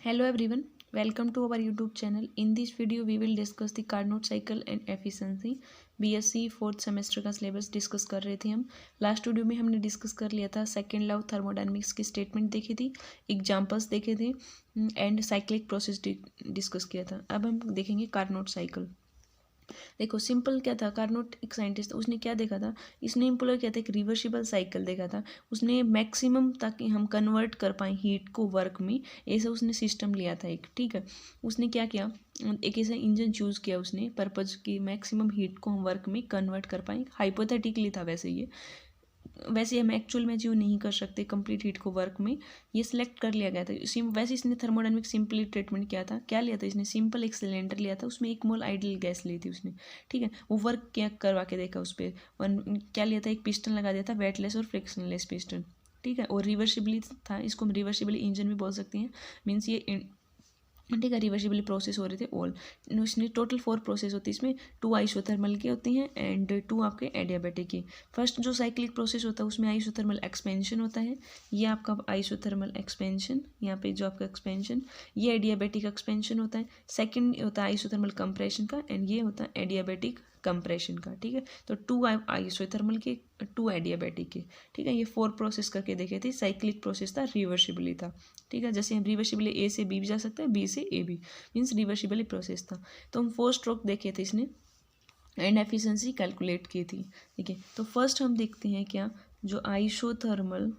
Hello everyone, welcome to our YouTube channel. In this video we will discuss the Carnot cycle and efficiency. BSc fourth semester का syllabus discuss कर रहे थे हम। Last video में हमने discuss कर लिया था सेकेंड लॉ ऑफ थर्मोडायनेमिक्स की स्टेटमेंट देखी थी, एग्जांपल्स देखे थे एंड साइक्लिक प्रोसेस डिस्कस किया था। अब हम देखेंगे कार्नोट साइकिल। देखो सिंपल क्या था, कार्नोट एक साइंटिस्ट था, उसने क्या देखा था, इसने इम्प्लॉय किया था एक रिवर्सिबल साइकिल देखा था। उसने मैक्सिमम ताकि हम कन्वर्ट कर पाएँ हीट को वर्क में, ऐसा उसने सिस्टम लिया था एक। ठीक है, उसने क्या किया, एक ऐसा इंजन चूज़ किया उसने पर्पज की मैक्सिमम हीट को हम वर्क में कन्वर्ट कर पाएँ। हाइपोथेटिकली था वैसे हम एक्चुअल में अचीव नहीं कर सकते कंप्लीट हीट को वर्क में, ये सिलेक्ट कर लिया गया था। वैसे इसने थर्मोडायनेमिक सिंपली ट्रीटमेंट किया था, क्या लिया था इसने, सिंपल एक सिलेंडर लिया था, उसमें 1 मोल आइडियल गैस ली थी उसने। ठीक है, वो वर्क क्या करवा के देखा उस पर, क्या लिया था, एक पिस्टन लगा दिया था, वेटलेस और फ्रिक्शनलेस पिस्टन। ठीक है, और रिवर्सिबली था, इसको हम रिवर्सिबली इंजन भी बोल सकते हैं। मीन्स ये ठीक है, रिवर्सिबली प्रोसेस हो रहे थे ऑल। इसमें टोटल 4 प्रोसेस होती है, इसमें 2 आइसोथर्मल की होती हैं एंड 2 आपके एडियाबैटिक की। फर्स्ट जो साइक्लिक प्रोसेस होता है उसमें आइसोथर्मल एक्सपेंशन होता है, ये आपका आइसोथर्मल एक्सपेंशन, यहाँ पे जो आपका एक्सपेंशन, ये एडियाबैटिक एक्सपेंशन होता है। सेकंड होता है आइसोथर्मल कंप्रेशन का एंड ये होता है एडियाबैटिक कंप्रेशन का। ठीक है, तो 2 आइसोथर्मल के, 2 एडियाबैटिक के। ठीक है, ये 4 प्रोसेस करके देखे थे। साइक्लिक प्रोसेस था, रिवर्सिबली था। ठीक है, जैसे हम रिवर्सिबली ए से बी भी जा सकते हैं, बी से ए भी, मीन्स रिवर्सिबली प्रोसेस था। तो हम 4 स्ट्रोक देखे थे इसने एंड एफिशिएंसी कैलकुलेट की थी। ठीक है, तो फर्स्ट हम देखते हैं क्या, जो आइसोथर्मल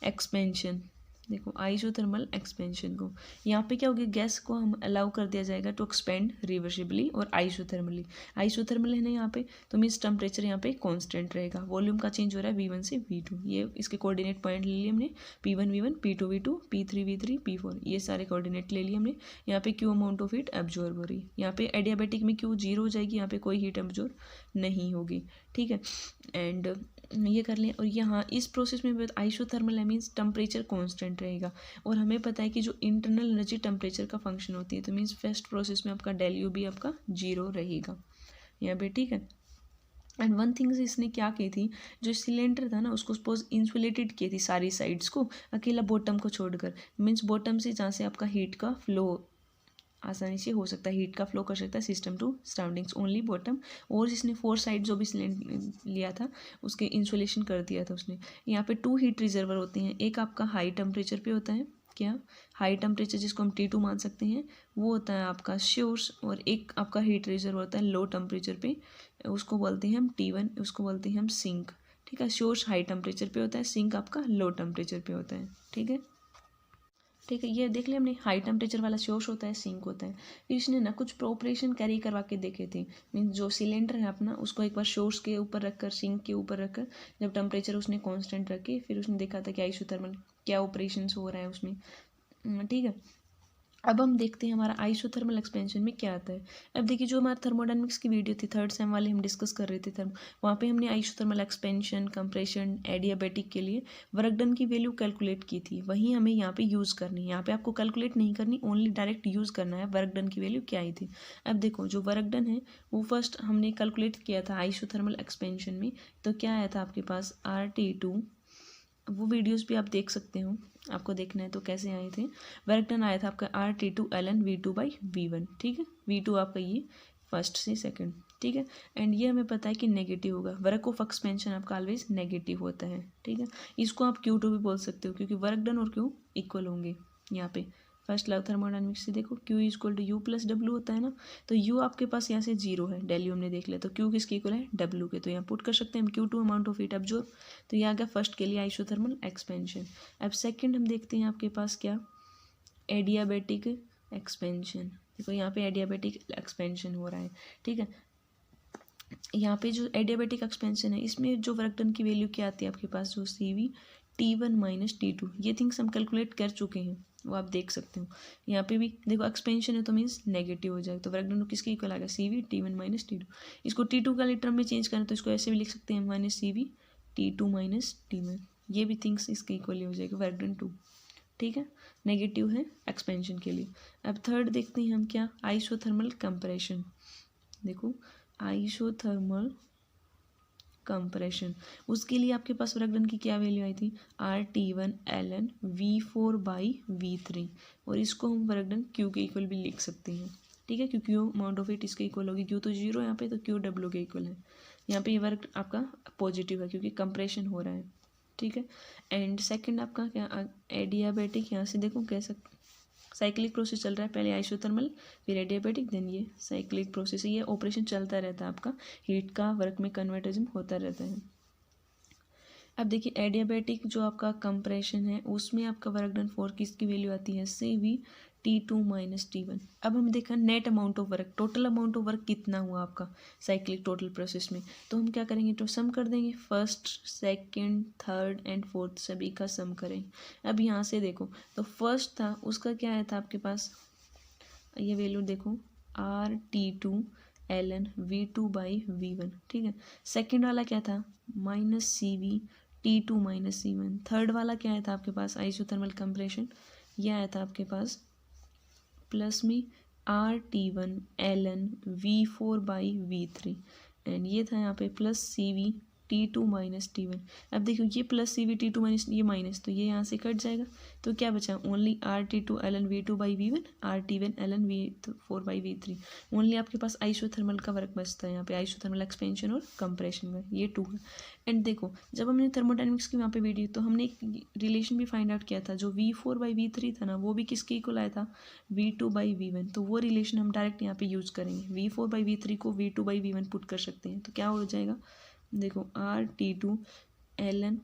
एक्सपेंशन। देखो आइसोथर्मल एक्सपेंशन को, यहाँ पे क्या होगी, गैस को हम अलाउ कर दिया जाएगा टू एक्सपेंड रिवर्सिबली और आइसोथर्मली। आइसोथर्मल है ना यहाँ पे, तो मीन्स टेम्परेचर यहाँ पे कांस्टेंट रहेगा, वॉल्यूम का चेंज हो रहा है V1 से V2। ये इसके कोऑर्डिनेट पॉइंट ले लिए हमने, P1 V1, P2 V2, P3 V3, P4, ये सारे कोऑर्डिनेट ले लिए हमने। यहाँ पे Q amount of heat absorb हो रही है, यहाँ पे एडियाबैटिक में Q 0 हो जाएगी, यहाँ पे कोई हीट एब्जॉर्ब नहीं होगी। ठीक है, एंड ये कर लें। और यहाँ इस प्रोसेस में आइसोथर्मल है, मीन्स टेम्परेचर कांस्टेंट रहेगा, और हमें पता है कि जो इंटरनल एनर्जी टेम्परेचर का फंक्शन होती है, तो मीन्स फर्स्ट प्रोसेस में आपका डेल यू भी आपका 0 रहेगा यहाँ पे। ठीक है, एंड वन थिंग्स इसने क्या की थी, जो सिलेंडर था ना उसको सपोज इंसुलेटेड की थी सारी साइड्स को, अकेला बॉटम को छोड़कर। मीन्स बॉटम से जहाँ से आपका हीट का फ्लो आसानी से हो सकता है, हीट का फ्लो कर सकता है system to surroundings, only bottom. और जिसने 4 साइड जो भी सिलेंडर लिया था उसके इंसुलेशन कर दिया था उसने। यहाँ पे 2 हीट रिजर्वर होते हैं, एक आपका हाई टेम्परेचर पे होता है, क्या हाई टेम्परेचर जिसको हम T2 मान सकते हैं, वो होता है आपका श्योर्स, और एक आपका हीट रिजर्व होता है लो टेम्परेचर पे, उसको बोलते हैं हम T1, उसको बोलते हैं हम सिंक। ठीक है, श्योर्स हाई टेम्परेचर पे होता है, सिंक आपका लो टेम्परेचर पे होता है। ठीक है, ठीक है, ये देख लिया हमने, हाई टेम्परेचर वाला शोष होता है, सिंक होता है। फिर इसने ना कुछ ऑपरेशन कैरी करवा के देखे थे, मीन जो सिलेंडर है अपना उसको एक बार शोर्स के ऊपर रखकर, सिंक के ऊपर रखकर, जब टेम्परेचर उसने कांस्टेंट रखे, फिर उसने देखा था कि आइसोथर्मल क्या ऑपरेशन हो रहा है उसमें। ठीक है, अब हम देखते हैं हमारा आइसोथर्मल एक्सपेंशन में क्या आता है। अब देखिए, जो हमारा थर्मोडायनेमिक्स की वीडियो थी थर्ड सेम वाले, हम डिस्कस कर रहे थे वहाँ पे हमने आइसोथर्मल एक्सपेंशन, कंप्रेशन, एडियाबैटिक के लिए वर्क डन की वैल्यू कैलकुलेट की थी, वही हमें यहाँ पे यूज़ करनी है। यहाँ पे आपको कैलकुलेट नहीं करनी, ओनली डायरेक्ट यूज़ करना है वर्क डन की वैल्यू क्या आई थी। अब देखो जो वर्क डन है वो फर्स्ट हमने कैलकुलेट किया था आइसोथर्मल एक्सपेंशन में, तो क्या आया था आपके पास RT2, वो वीडियोस भी आप देख सकते हो, आपको देखना है तो कैसे आए थे। वर्क डन आया था आपका RT2 ln V2/V1। ठीक है, V2 आपका ये फर्स्ट से सेकंड। ठीक है, एंड ये हमें पता है कि नेगेटिव होगा, वर्क ऑफ एक्सपेंशन आपका ऑलवेज नेगेटिव होता है। ठीक है, इसको आप Q2 भी बोल सकते हो, क्योंकि वर्क डन और Q इक्वल होंगे यहाँ पे। फर्स्ट लॉ थर्मोडायनेमिक्स से देखो, Q equal to U plus W होता है ना, तो U आपके पास यहाँ से 0 है, डेल यू हमने देख लिया, तो Q किसके इक्वल है, W के, तो यहाँ पुट कर सकते हैं हम Q2 amount of heat absorb. तो ये आ गया फर्स्ट के लिए आइसोथर्मल एक्सपेंशन। अब सेकंड हम देखते हैं आपके पास क्या, एडियाबैटिक एक्सपेंशन। देखो यहाँ पे एडियाबैटिक एक्सपेंशन हो रहा है। ठीक है, यहाँ पे जो एडियाबैटिक एक्सपेंशन है इसमें जो वर्क डन की वैल्यू क्या आती है आपके पास, जो CV T1 - T2, ये थिंग्स हम कैलकुलेट कर चुके हैं, वो आप देख सकते हो। यहाँ पे भी देखो एक्सपेंशन है तो मीन्स नेगेटिव हो जाएगा, तो वर्क डन किसके इक्वल आ गया, CV T1 - T2। इसको T2 का टर्म में चेंज करें तो इसको ऐसे भी लिख सकते हैं, -CV T2 - T1, ये भी थिंग्स इसके इक्वली हो जाएगा, वर्क डन 2। ठीक है, नेगेटिव है एक्सपेंशन के लिए। अब थर्ड देखते हैं हम क्या, आइसोथर्मल कंप्रेशन। देखो आइसोथर्मल कंप्रेशन। उसके लिए आपके पास वर्क डन की क्या वैल्यू आई थी, RT1 ln V4/V3, और इसको हम वर्क डन Q के इक्वल भी लिख सकते हैं, ठीक है, क्योंकि वो अमाउंट ऑफ हीट इसके इक्वल होगी। Q तो जीरो यहाँ पे, तो Q W के इक्वल है। यहाँ पे ये वर्क आपका पॉजिटिव है क्योंकि कंप्रेशन हो रहा है, ठीक है। एंड सेकंड आपका क्या, एडियाबैटिक, यहाँ से देखो कैसे साइक्लिक प्रोसेस चल रहा है, पहले आइसोथर्मल फिर एडियाबैटिक देन ये साइक्लिक प्रोसेस है, ये ऑपरेशन चलता रहता है आपका, हीट का वर्क में कन्वर्टिज्म होता रहता है। अब देखिए एडियाबैटिक जो आपका कंप्रेशन है उसमें आपका वर्क डन फॉर किसकी वैल्यू आती है, CV T2 - T1। अब हम देखा net amount of work, total amount of work कितना हुआ आपका साइक्लिक टोटल प्रोसेस में, तो हम क्या करेंगे, तो सम कर देंगे, first second third and fourth सभी का सम करें। अब यहाँ से देखो तो फर्स्ट था उसका क्या आया था आपके पास, ये वैल्यू देखो RT2 ln V2/V1, ठीक है। सेकंड वाला क्या था, -CV T2 - C1। थर्ड वाला क्या आया था आपके पास, आइसोथर्मल कंप्रेशन, ये आया था आपके पास प्लस में RT1 ln V4/V3, एंड ये था यहाँ पे प्लस CV T2 - T1। अब देखो ये प्लस CV T2 - ये माइनस, तो ये यहाँ से कट जाएगा, तो क्या बचा, only RT2 ln V2/V1 RT1 ln V4/V3। Only आपके पास आइसोथर्मल का वर्क बचता है यहाँ पे, आइसोथर्मल एक्सपेंशन और कंप्रेशन का, ये 2 है। एंड देखो जब हमने थर्मोडायनेमिक्स की वहाँ पे वीडियो, तो हमने एक रिलेशन भी फाइंड आउट किया था, जो V4/V3 था ना वो भी किसके इक्वल आया था, V2/V1। तो वो रिलेशन हम डायरेक्ट यहाँ पे यूज करेंगे, V4/V3 को V2/V1 पुट कर सकते हैं, तो क्या हो जाएगा, देखो RT2 ln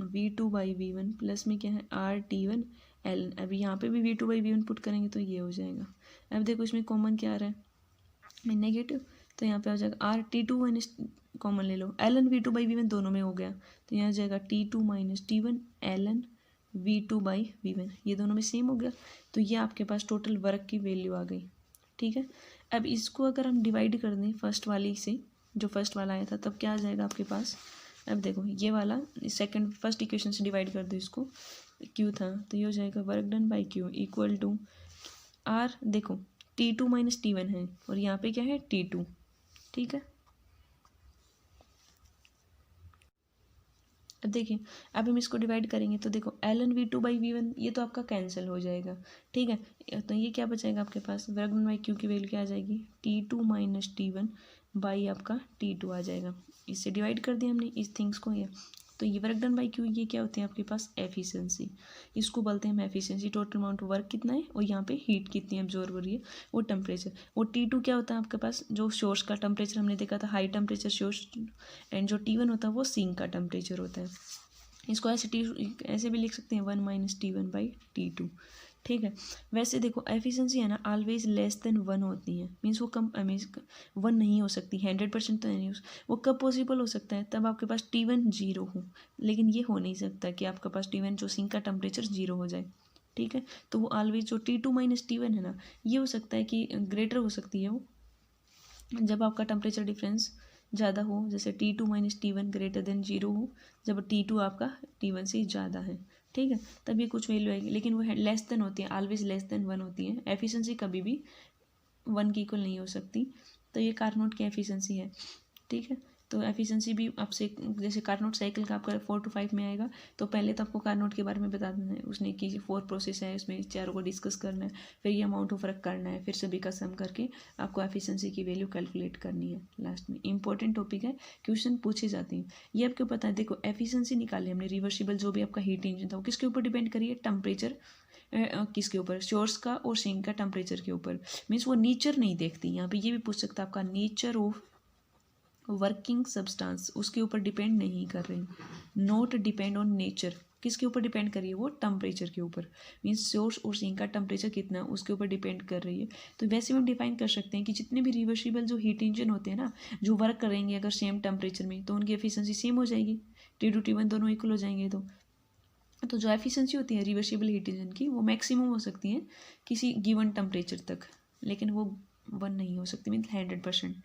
V2/V1 प्लस में क्या है RT1 ln, अभी यहाँ पे भी V2/V1 पुट करेंगे तो ये हो जाएगा। अब देखो इसमें कॉमन क्या आ रहा है, नेगेटिव, तो यहाँ पे हो जाएगा RT2 माइनस, कॉमन ले लो, ln V2/V1 दोनों में हो गया, तो यहाँ हो जाएगा T2 - T1 ln V2/V1, ये दोनों में सेम हो गया, तो ये आपके पास टोटल वर्क की वैल्यू आ गई, ठीक है। अब इसको अगर हम डिवाइड कर दें फर्स्ट वाली से, जो फर्स्ट वाला आया था, तब क्या आ जाएगा आपके पास, अब देखो ये वाला सेकंड फर्स्ट इक्वेशन से डिवाइड कर दो इसको, Q था तो ये हो जाएगा work done by Q equal to R, देखो T2 - T1 है और यहाँ पे क्या है T2, ठीक है। अब देखिए अब हम इसको डिवाइड करेंगे तो देखो ln V2/V1 ये तो आपका कैंसिल हो जाएगा, ठीक है, तो ये क्या बचेगा आपके पास, वर्क डन बाई Q की वैल्यू क्या आ जाएगी, T2 - T1 बाई आपका T2 आ जाएगा। इससे डिवाइड कर दिया हमने इस थिंग्स को, ये तो ये वर्क डन बाई Q, ये क्या होती है आपके पास, एफिशिएंसी, इसको बोलते हैं हम efficiency, total amount of work कितना है और यहाँ पे हीट कितनी एब्जॉर्ब हो रही है, वो टेम्परेचर। और T2 क्या होता है आपके पास, जो सोर्स का टेम्परेचर हमने देखा था, हाई टेम्परेचर सोर्स, एंड जो T1 होता है वो सिंक का टेम्परेचर होता है। इसको ऐसे भी लिख सकते हैं 1 - T1/T2, ठीक है। वैसे देखो एफिशिएंसी है ना ऑलवेज लेस देन 1 होती है, मीन्स वो कम 1 नहीं हो सकती, 100% तो नहीं, वो कब पॉसिबल हो सकता है, तब आपके पास T1 जीरो हो, लेकिन ये हो नहीं सकता कि आपके पास T1 जो सिंक का टेम्परेचर जीरो हो जाए, ठीक है। तो वो ऑलवेज जो T2 - T1 है ना, ये हो सकता है कि ग्रेटर हो सकती है वो, जब आपका टेम्परेचर डिफरेंस ज़्यादा हो, जैसे T2 - T1 greater than zero हो, जब T2 आपका T1 से ज़्यादा है, ठीक है, तब ये कुछ वैल्यू आएगी, लेकिन वो लेस देन होती है, ऑलवेज लेस देन 1 होती है, एफिशिएंसी कभी भी 1 की इक्वल नहीं हो सकती, तो ये कार्नोट की एफिशिएंसी है, ठीक है। तो एफिशिएंसी भी आपसे, जैसे कार्नोट साइकिल का आपका 4 to 5 में आएगा, तो पहले तो आपको कार्नोट के बारे में बता देना है उसने कि 4 प्रोसेस है, उसमें चारों को डिस्कस करना है, फिर ये अमाउंट ऑफ वर्क करना है, फिर सभी का सम करके आपको एफिशिएंसी की वैल्यू कैलकुलेट करनी है। लास्ट में इंपॉर्टेंट टॉपिक है, क्वेश्चन पूछे जाते हैं, ये आपको पता है। देखो एफिशिएंसी निकाली हमने, रिवर्सिबल जो भी आपका हीट इंजन था वो किसके ऊपर डिपेंड करिए, टेम्परेचर किसके ऊपर, सोर्स का और सिंक का टेम्परेचर के ऊपर, मीन्स वो नेचर नहीं देखती। यहाँ पे ये भी पूछ सकता है आपका, नेचर ऑफ वर्किंग सब्सटेंस उसके ऊपर डिपेंड नहीं कर रही, नॉट डिपेंड ऑन नेचर, किसके ऊपर डिपेंड कर रही है, वो टेम्परेचर के ऊपर, मीन्स सोर्स और सिंक का टेम्परेचर कितना है उसके ऊपर डिपेंड कर रही है। तो वैसे हम डिफाइन कर सकते हैं कि जितने भी रिवर्सिबल जो हीट इंजन होते हैं ना, जो वर्क करेंगे अगर सेम टेम्परेचर में, तो उनकी एफिशिएंसी सेम हो जाएगी, T2 T1 दोनों इक्वल हो जाएंगे। तो जो एफिशिएंसी होती है रिवर्सिबल हीट इंजन की, वो मैक्सिमम हो सकती है किसी गिवन टेम्परेचर तक, लेकिन वो 1 नहीं हो सकती, मीन्स 100%।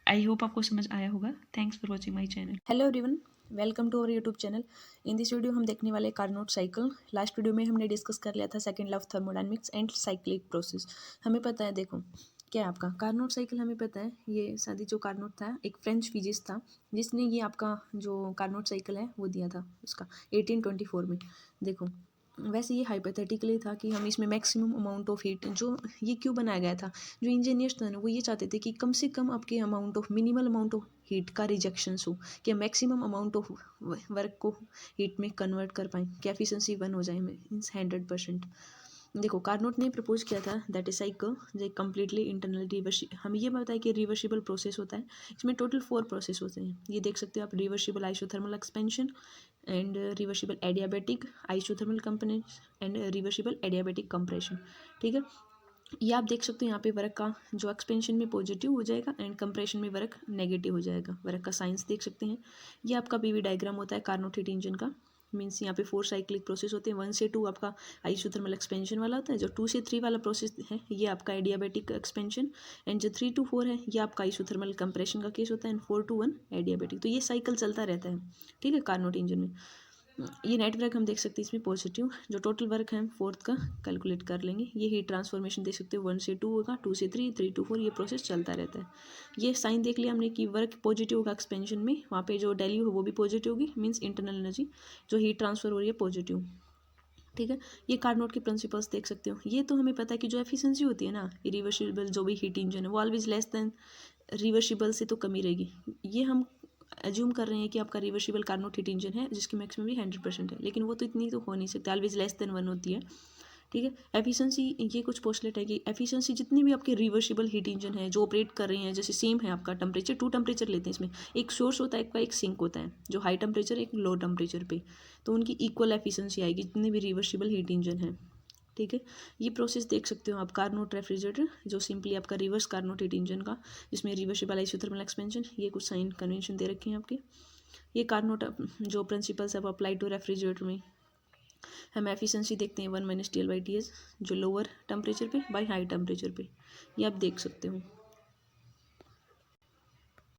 आई होप आपको समझ आया होगा। Thanks for watching my channel. Hello everyone, welcome to our YouTube channel. In this video हम देखने वाले कार्नोट साइकिल। लास्ट वीडियो में हमने डिस्कस कर लिया था second law of thermodynamics and cyclic process. हमें पता है देखो क्या है आपका कार्नोट साइकिल, हमें पता है ये शादी जो कार्नोट था एक फ्रेंच फिजिस्ट था जिसने ये आपका जो कार्नोट साइकिल है वो दिया था उसका 1824 में। देखो वैसे ये हाइपोथेटिकली था कि हम इसमें मैक्सिमम अमाउंट ऑफ हीट, जो ये क्यों बनाया गया था, जो इंजीनियर्स थे ना वो ये चाहते थे कि कम से कम आपके amount of minimal amount of heat का रिजेक्शंस हो, कि मैक्सिमम अमाउंट ऑफ वर्क को हीट में कन्वर्ट कर पाएँ, कि एफिशिएंसी 1 हो जाए मीन्स 100%। देखो कार्नोट ने प्रपोज किया था दैट इज साइकिल जो कम्प्लीटली इंटरनल हमें ये पता है कि रिवर्सिबल प्रोसेस होता है। इसमें टोटल 4 प्रोसेस होते हैं, ये देख सकते हो आप, reversible isothermal expansion and reversible adiabatic isothermal components and reversible adiabatic compression. ठीक है, ये आप देख सकते हो यहाँ पे वर्क का जो एक्सपेंशन में पॉजिटिव हो जाएगा एंड कंप्रेशन में वर्क नेगेटिव हो जाएगा। वर्क का साइंस देख सकते हैं, ये आपका पीवी डायग्राम होता है कार्नोट हीट इंजन का। मीन्स यहाँ पे 4 साइक्लिक प्रोसेस होते हैं। 1 से 2 आपका आइसोथर्मल एक्सपेंशन वाला होता है, जो 2 से 3 वाला प्रोसेस है ये आपका एडियाबेटिक एक्सपेंशन, एंड जो 3 to 4 है ये आपका आइसोथर्मल कंप्रेशन का केस होता है, एंड 4 to 1 एडियाबेटिक। तो ये साइकिल चलता रहता है, ठीक है, कार्नोट इंजन में। ये नेट वर्क हम देख सकते हैं इसमें पॉजिटिव, जो टोटल वर्क है हम 4th का कैलकुलेट कर लेंगे। ये हीट ट्रांसफॉर्मेशन देख सकते हो 1 से 2 होगा, 2 से 3, 3 to 4, ये प्रोसेस चलता रहता है। ये साइन देख लिया हमने कि वर्क पॉजिटिव होगा एक्सपेंशन में, वहाँ पे जो वैल्यू है वो भी पॉजिटिव होगी, मीन्स इंटरनल एनर्जी जो हीट ट्रांसफर हो रही है पॉजिटिव। ठीक है, ये कार्नोट के प्रिंसिपल्स देख सकते हो। ये तो हमें पता है कि जो एफिशिएंसी होती है ना इरिवर्सिबल जो भी हीट इंजन है वो ऑलवेज लेस देन रिवर्सिबल से तो कमी रहेगी। ये हम एज्यूम कर रहे हैं कि आपका रिवर्सिबल कार्नोट हीट इंजन है जिसकी मैक्सिमम भी 100% है, लेकिन वो तो इतनी तो हो नहीं सकती, ऑलवेज लेस देन 1 होती है। ठीक है, एफिशिएंसी, ये कुछ पोस्टलेट है कि एफिशिएंसी जितनी भी आपके रिवर्सिबल हीट इंजन है जो ऑपरेट कर रहे हैं, जैसे सेम है आपका टेम्परेचर, 2 टेम्परेचर लेते हैं इसमें, एक सोर्स होता है आपका, एक सिंक होता है, जो हाई टेम्परेचर एक लो टेम्परेचर पे, तो उनकी इक्वल एफिशिएंसी आएगी जितने भी रिवर्सिबल हीट इंजन है। ठीक है, ये प्रोसेस देख सकते हो आप, कार्नोट रेफ्रिजरेटर जो सिंपली आपका रिवर्स कार्नोट हीट इंजन का, जिसमें रिवर्सिबल आइसोथर्मल एक्सपेंशन, ये कुछ साइन कन्वेंशन दे रखे हैं आपके। ये कार्नोट जो प्रिंसिपल्स है वो अप्लाई टू रेफ्रिजरेटर में। हम एफिशिएंसी देखते हैं 1 - TL/TH जो लोअर टेम्परेचर पे बाई हाई टेम्परेचर पे, ये आप देख सकते हो।